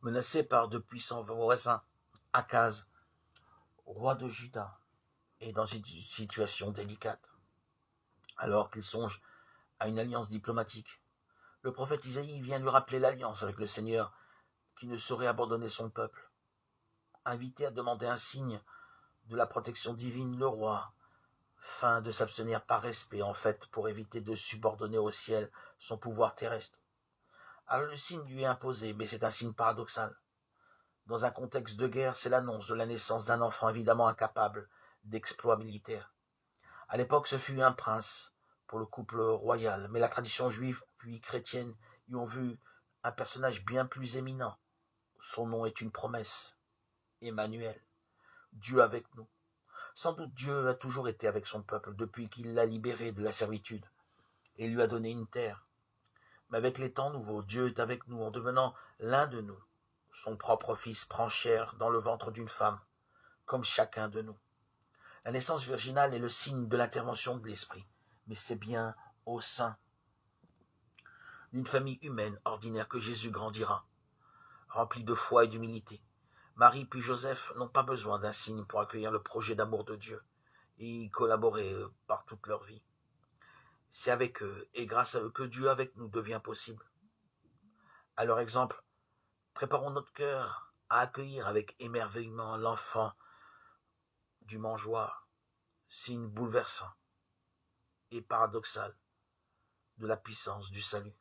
menacé par de puissants voisins. Akaz, roi de Juda, est dans une situation délicate, alors qu'il songe à une alliance diplomatique. Le prophète Isaïe vient lui rappeler l'alliance avec le Seigneur, qui ne saurait abandonner son peuple. Invité à demander un signe de la protection divine, le roi feint de s'abstenir par respect, en fait, pour éviter de subordonner au ciel son pouvoir terrestre. Alors le signe lui est imposé, mais c'est un signe paradoxal. Dans un contexte de guerre, c'est l'annonce de la naissance d'un enfant évidemment incapable d'exploits militaires. À l'époque, ce fut un prince pour le couple royal, mais la tradition juive puis chrétienne y ont vu un personnage bien plus éminent. Son nom est une promesse, Emmanuel, Dieu avec nous. Sans doute Dieu a toujours été avec son peuple depuis qu'il l'a libéré de la servitude et lui a donné une terre. Mais avec les temps nouveaux, Dieu est avec nous en devenant l'un de nous. Son propre fils prend chair dans le ventre d'une femme, comme chacun de nous. La naissance virginale est le signe de l'intervention de l'esprit, mais c'est bien au sein d'une famille humaine ordinaire que Jésus grandira, rempli de foi et d'humilité. Marie puis Joseph n'ont pas besoin d'un signe pour accueillir le projet d'amour de Dieu et y collaborer par toute leur vie. C'est avec eux et grâce à eux que Dieu avec nous devient possible. À leur exemple, préparons notre cœur à accueillir avec émerveillement l'enfant du mangeoire, signe bouleversant et paradoxal de la puissance du salut.